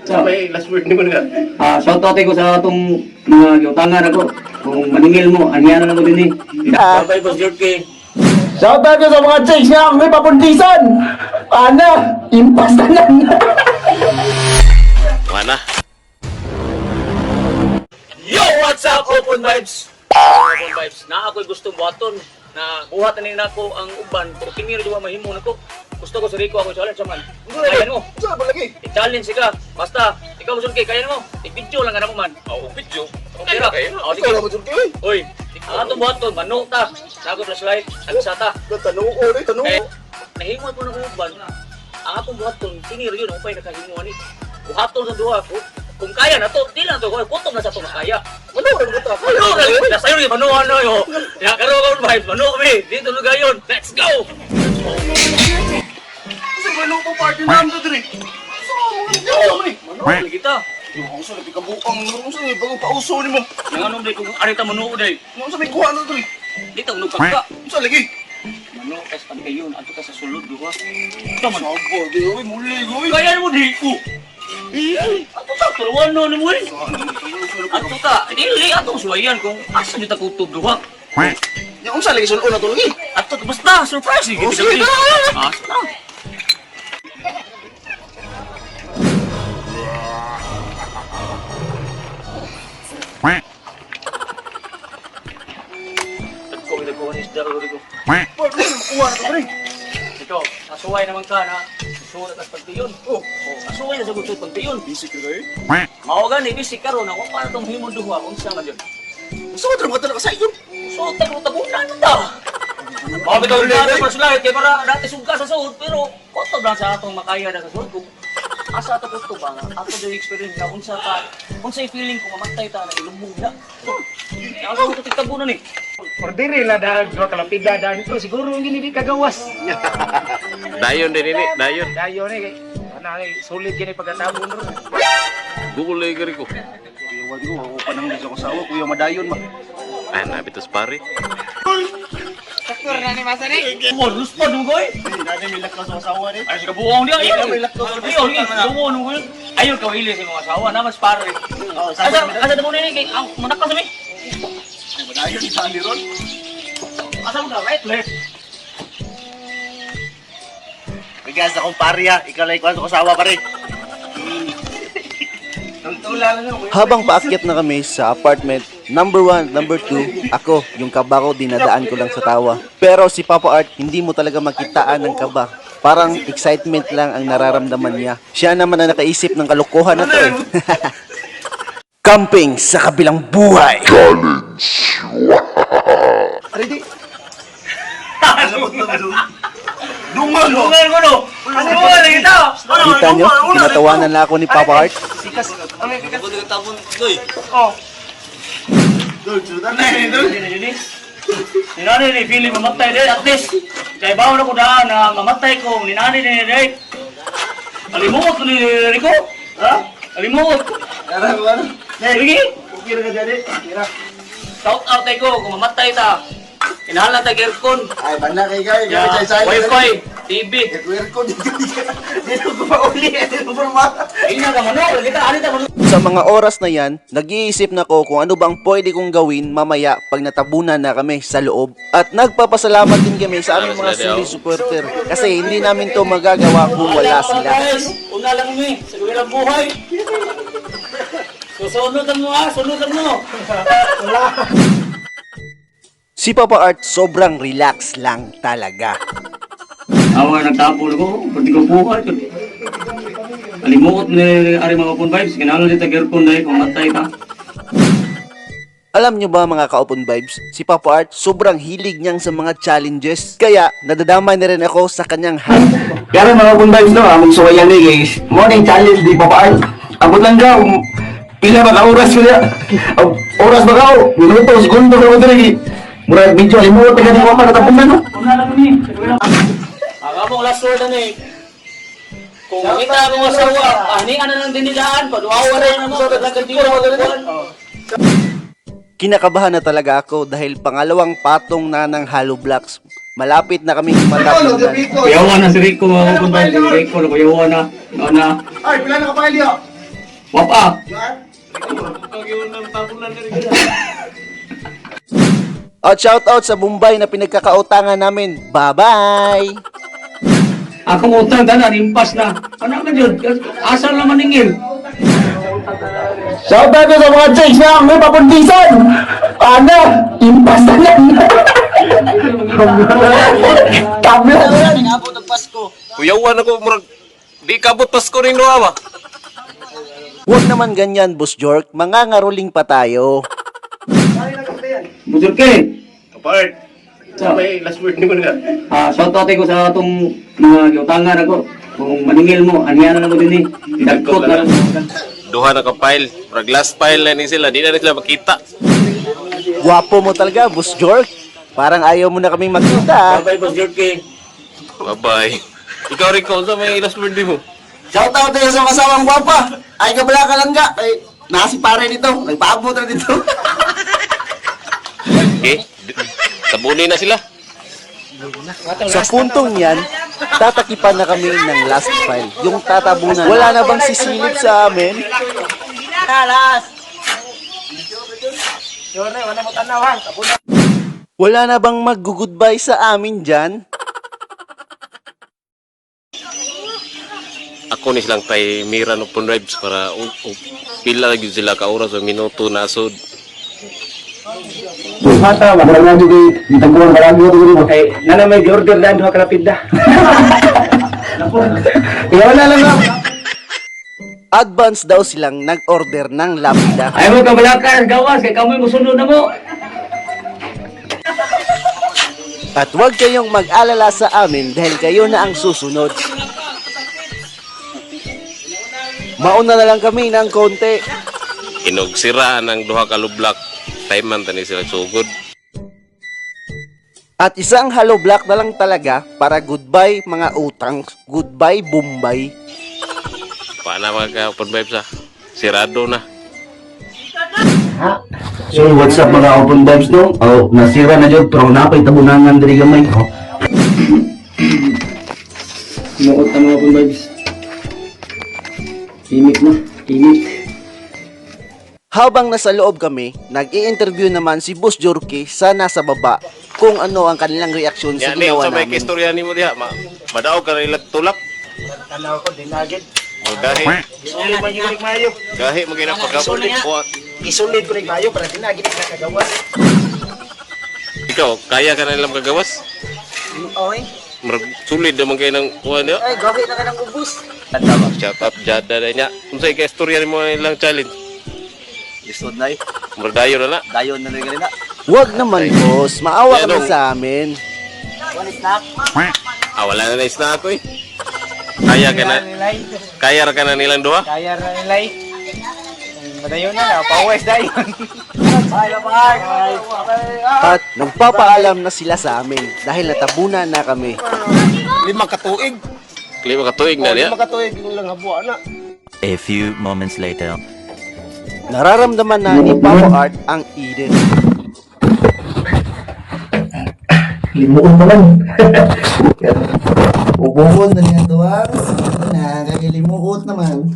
Sabay, last word ni mo nga. Shoutout ko sa atong mga giutangan ako. Kung maningil mo, anyan na ko din eh. Sabay, Boss Jorge. Shoutout ko sa mga chicks nga may papuntisan. Ana, impas na lang. Mana? Yo, what's up, Open Vibes? Open Vibes, na ako'y gustong buhaton na buhatan nila ko ang uban pero kiniro diwa mahimo na to. Gusto ko si Rico ako challenge man. Kaya mo. Saan ba lagi? I-challenge ka. Basta, ikaw mo kay kaya mo. I-video lang ka na mo man. video? Okay ra. Oh, Ikaw lang mo dyan kayo. Oy, ang atong buhaton, manok ta. Sago flashlight, agsata. Tanong ko rin, tanong Eh, ko. nahimo po ng uban. Ang atong buhaton, kiniro yun, upay nakahimuan ni. Buhaton sa duha ko. Kung kaya na to, di lang to, kutom na sa to makaya. Ano rin mo ta? Mano na, nasa iyo yung manuhan na yo. Ya karo ka vibes, manu kami. Dito na gayon. Let's go. Kasi may lupang party namin to diri. Manu lagi kita. Yung sa nabi kabuang, yung sa bagong pauso ni mo. Yang anong day kung arita manu day. Yung sa may kuha na diri. Dito nung pagka. Yung sa lagi. Manu kas pagkayon, ato ka sa sulod duha. Taman. Sabo, di ko muli ko. Kaya mo di ko. Ato ta turuan no ni mo. Ato ta, dili ato suwayan kung asa ni ta kutob duha. Yung sa lagi sulod na to lagi. Ato basta surprise Oh, sige, gitu. tara. Asa. Ko ni isda ro ko. Kuha na to diri. Ikaw, kasuway naman ka na susulat as pagtiyon. Oh, Kasuway na sa gusto pagtiyon. bisik ka kayo. Mao gani bisik karon na wa para tong himong duha unsa man yun. Gusto ko trabaho talaga sa iyo. So tabunan ta. Mao bitaw na personal kay para dati sugka sa suod pero koto lang sa atong makaya na sa suod kung asa ato kusto ba nga ato the experience na unsay feeling kung mamatay ta na ilubog na. Ako ko titabunan ni. Ordiri lah dah dua kalapida dan itu siguro gini di kagawas. Dayon din ini, dayon. Dayo ni kay ana ni sulit gini pagkatabon ron. Gulay gari ko. Kuya wag ko, ako pa nang di sa kasawa, kuya madayon ma. Ah, nabitos pare. Modus pa dugoy. Dati may lakto sa kasawa ni. Ay sa buong dia. Ikaw may lakto sa Iyo ni dumo no ko. Ayo ka hili sa mga asawa na mas pare. Oh, Asa demo ni kay ang manak sa mi. Madayon sa ni ron. Asa mo ka right left. Bigas akong pariya, ikaw lang ikuha sa kasawa pare. Habang paakyat na kami sa apartment, number 1, number 2, ako, yung kaba ko, dinadaan ko lang sa tawa. Pero si Papa Art, hindi mo talaga makitaan ng kaba. Parang excitement lang ang nararamdaman niya. Siya naman ang nakaisip ng kalokohan na to eh. Camping sa kabilang buhay. Ready? Dungan mo! Dungan ko no. Dungan kita. Kita nyo, tinatawanan na ako ni Papa Art. Ninani ni feeling mamatay din at least kay bawo na ko daan na mamatay ko ninani ni Derek. Alimot ko ni Rico. Ha? Alimot. Sige. Okay na ka dyan eh. Shout out tayo ko kung mamatay ta. Inahala ta aircon. Ay, banda kay guys. Ya, wifi, TV. Aircon, dito ko pa uli. Dito ko pa Ina ka mano, kita ani ta mano. Sa mga oras na yan, nag-iisip na ko kung ano bang pwede kong gawin mamaya pag natabunan na kami sa loob. At nagpapasalamat din kami sa aming mga silly supporter kasi hindi namin to magagawa kung wala sila. Guys, una lang mi, sa dulang buhay. Susunutan mo ha, sunutan mo. Si Papa Art sobrang relax lang talaga. Awa nagtapon ako, pati ko buhay. Alimot ni ari mga Open Vibes, kinahanglan ni tagirkon dai kung matay ka. Alam nyo ba mga ka-Open Vibes, si Papa Art sobrang hilig niyang sa mga challenges. Kaya nadadamay na rin ako sa kanyang hype. Pero mga Open Vibes no, among suwayan ni guys. Morning challenge di Papa Art. Abot lang daw. Pila ba ka oras ko niya? Oras ba ka? Minuto, segundo ka mo diri. Murag video alimot ka di mo pa natapunan no. Una lang ni. Aga mo last word ni. Kung kita mo asawa, ani ana nang dinilaan, paduawa na mo sa nagkadiro mo. Kinakabahan na talaga ako dahil pangalawang patong na ng hollow blocks. Malapit na kaming matapunan. Kuyawa na si Rico mga Open Vibes. Rico na kuyawa na. Na. Ay, pila na ka pa, Elio? Wapa. At shoutout sa Bombay na pinagkakautangan namin. Bye-bye! Akong utang tanan, impas na. Ano ka dyan? Asal na maningil. Shout out ko sa mga chicks na may papuntisan! Ana, impas na lang! Tabla! Kuyawan ako, murag, di kabot Pasko rin doa ba? Huwag naman ganyan, Boss Jork. Mangangaruling pa tayo. Bujur ke. Apart. Sa may last word ni mo nga. Shout out ko sa atong mga giutangan ako. Kung maningil mo, anihan na mo din eh. Dagkot na lang. Duha na ka-file. Murag last file na ni sila. Di na sila makita. Gwapo mo talaga, Boss Jork. Parang ayaw mo na kaming magkita. Bye-bye, Bujur ke. Bye-bye. Ikaw rin ko, sa may last word mo. Shout out tayo sa kasamang gwapa! Ay, kabala ka lang nga! Ay, nasi pare dito! Nagpaabot na dito! Okay? Tabunin na sila. Sa puntong yan, tatakipan na kami ng last file. Yung tatabunan. Wala na bang sisilip sa amin? Wala na bang mag-goodbye sa amin dyan? Ako ni silang tay mira no pun drives para pila lagi sila ka oras o minuto na sud. Mata, magandang nga di taguan ka lang dito dito. Ay, nana may order na doon kalapid na. Iyaw na lang lang. Advance daw silang nag-order ng lapida. Ay mo kabalakan, gawas. Kaya kamoy musunod na mo. At huwag kayong mag-alala sa amin dahil kayo na ang susunod. Mauna na lang kami ng konti. Inog sira ng duha ka lublak. Time man tani sila sugod. At isang hollow block na lang talaga para goodbye mga utang. Goodbye Bombay. Paana mga open vibes ah. Sirado na. So what's up mga open vibes no? Oh, nasira na jud pero napay tabunangan diri gamay. Oh. Sinuot na mga open vibes. Imik na. Imik. Habang nasa loob kami, nag-i-interview naman si Boss Jorky sa nasa baba kung ano ang kanilang reaksyon sa Yan ni ginawa sa may namin. istorya nimo diha. Madaog ka na ilang tulak. Tanaw ko, dinagid. O dahi. Isulit man yung mayo. Dahi magina pagkapulit ko. Isulit ko mayo para dinagid na kagawas. Ikaw, kaya ka na ilang kagawas? Okay. Murag sulid naman kayo ng kuha niya. Ay, gawin na ka ng ubus. Shout out Jada na niya. Kung sa'yo ka istorya nimo ilang challenge. Lisod na eh. Murag dayo na na. Dayon na rin ka rin na. Huwag naman boss, maawa ka na Yan, sa amin. One snack. Wala na nais na ako eh. Kaya ra ka na nilang duha? Kaya na nilay. Madayon na, pa-west dayon. Bye, bye. At nagpapaalam na sila sa amin dahil natabunan na kami. Lima katuig. Lima katuig na niya. Katuig yung lang habuan na. A few moments later. Nararamdaman na ni Papa Art ang Eden. Limuon naman. Ubukon na niya doang. Nakakilimuot naman.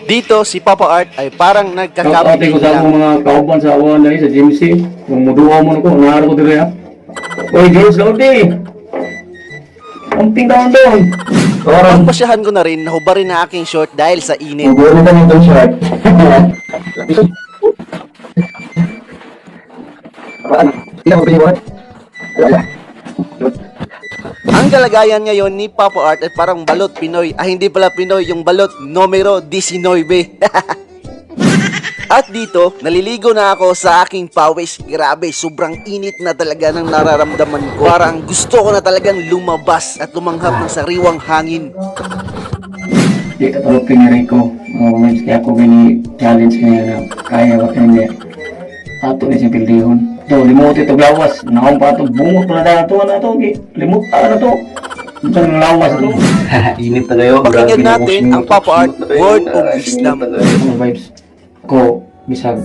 Dito si Papa Art ay parang Ate nagkakapiling ko sa lang. akong mga kauban sa awan dahil sa GMC. Kung muduwa mo na ko, nangarap ko dito ya. Uy, George Laude! Kunting taon doon. Orang Pagpasyahan ko na rin, nahubarin na aking short dahil sa init. Ubunin ka nito short. Ilang mo piniwan? Wala. Ang kalagayan ngayon ni Papa Art ay parang balot Pinoy. Hindi pala Pinoy, yung balot numero 19. At dito, naliligo na ako sa aking pawis. Grabe, sobrang init na talaga ng nararamdaman ko. Parang gusto ko na talagang lumabas at lumanghap ng sariwang hangin. Di katulog pinari ko. Mga kaya ako gani challenge niya na kaya ba kanya. Ato na siyang pildihon. So, limot ito gawas. Nakong pa ito. Bungot pa na ito. Ano ito? Limot pa na ito. Ito ang lawas ito. Init na kayo. Pakinggan natin ang Papa Art Word of Wisdom. Mga vibes ko, bisag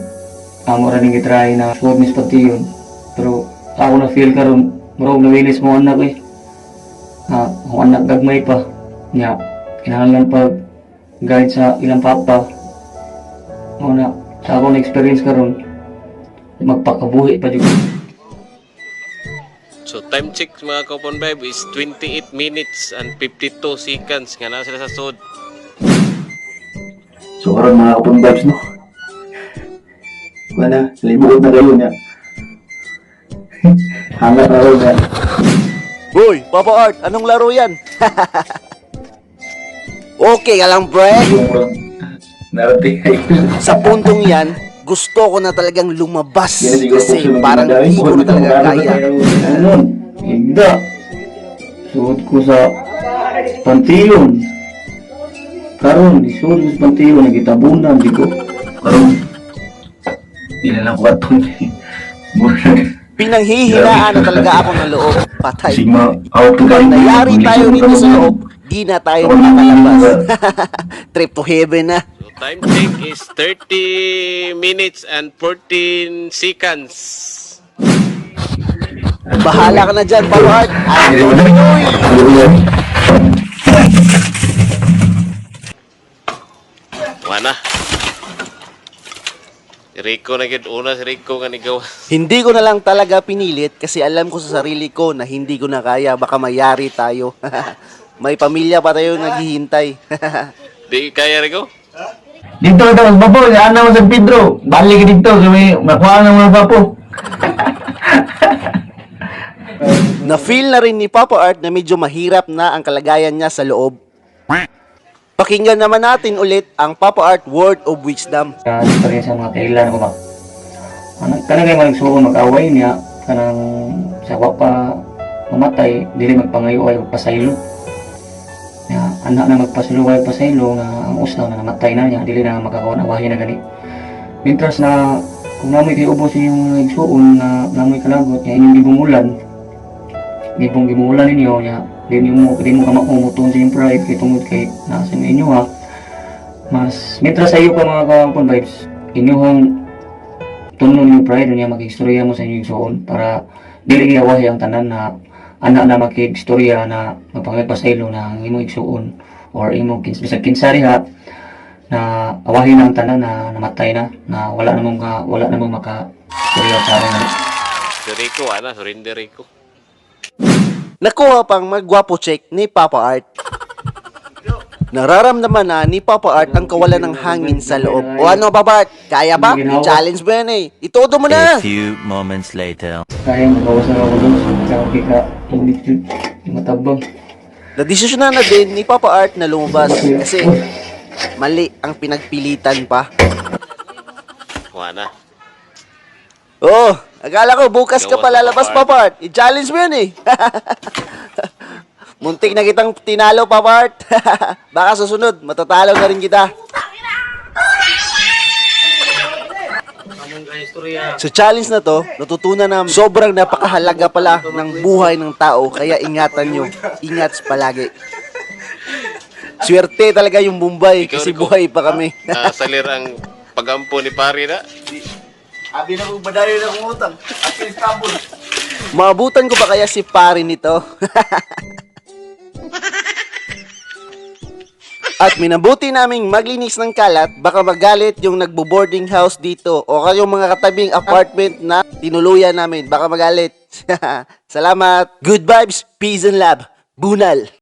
amo ra ning gitry na shortness pati yun. Pero ako na feel karon murag nawilis mo anak eh. Kung anak gagmay pa nya kinahanglan pag guide sa ilang papa na sa akong experience karon magpakabuhi pa jud. So time check mga Kaupon Vibe is 28 minutes and 52 seconds nga na sila sa sud. So karon mga kapon vibes no. Wala, limuot na kayo niya. Hangat na kayo niya. Uy, Papa Art, anong laro yan? Okay ka lang, pre. Narating ay. Sa puntong yan, gusto ko na talagang lumabas Yan, siguro kasi po parang sila di ko na talaga kaya. Ano? Hindi. Suot ko sa pantilon. Karon isuot ko sa pantilon nagitabunan di ko. Karon. Hindi na lang kwarton. Murag. Pinanghihinaan na talaga ako ng loob. Patay. Sigma, out to Pag kayo. nayari tayo dito sa loob, di na tayo makakalabas. Trip to heaven na. So time check is 30 minutes and 14 seconds. Bahala ka na dyan, Papa Art. Ay, Wana. Si Rico na gid una si Rico nga nigaw. Hindi ko na lang talaga pinilit kasi alam ko sa sarili ko na hindi ko na kaya. Baka mayari tayo. May pamilya pa tayo naghihintay. Di kaya Rico? Dito daw, bapo, ana mo sa Pedro. Balik dito, kami makuha ng mga bapo. Na-feel na rin ni Papa Art na medyo mahirap na ang kalagayan niya sa loob. Pakinggan naman natin ulit ang Papa Art Word of Wisdom. Sa experience sa mga kailan ko ba. Kanang kayo magsuon mag-away niya kanang sa pa mamatay dili magpangayo ay magpasaylo. Ya, anak na magpasaylo ay pasaylo nga ang usnaw na namatay na niya dili na makakaon awahin na gani. Mintras na kung namoy kay ubos yung nagsuon na namoy kalagot ya inyong gibungulan. Gibungulan ninyo niya di mo ka maumuton sa yung pride kay tungod kay nasa inyo ha. Mas mitra sa iyo pa mga Kaupon Vibes, inyong tunon yung pride niya mag-istorya mo sa inyong suon para dili iawahi ang tanan na anak na makig-istorya na magpangipasaylo na ang imong igsuon or imong bisag kinsari ha na awahin ang tanan na namatay na wala namong maka-istorya sa aron. Si Rico ana surrender Rico. Nakuha pang magwapo check ni Papa Art. Nararamdaman na ni Papa Art ang kawalan ng hangin sa loob. O ano, Papa Art? Kaya ba? Challenge mo yan eh. Itodo mo na! A few moments later. Kaya magawasan ako doon sa ka init yun matabang. Nadesisyon na din ni Papa Art na lumabas kasi mali ang pinagpilitan pa. Wana. Oh, akala ko bukas ka pa lalabas, Papa Art. I-challenge mo yan eh. Muntik na kitang tinalo, Papa Art. Baka susunod, matatalo na rin kita. Sa challenge na to, natutunan na sobrang napakahalaga pala ng buhay ng tao. Kaya ingatan nyo. Ingat palagi. Swerte talaga yung Bombay kasi buhay pa kami. Salir ang pagampo ni pari na. Abi na kong badayo na kong utang. At Istanbul. Maabutan ko pa kaya si pare nito. At minabuti naming maglinis ng kalat, baka magalit yung nagbo-boarding house dito o kayong mga katabing apartment na tinuluyan namin. Baka magalit. Salamat. Good vibes, peace and love. Bunal.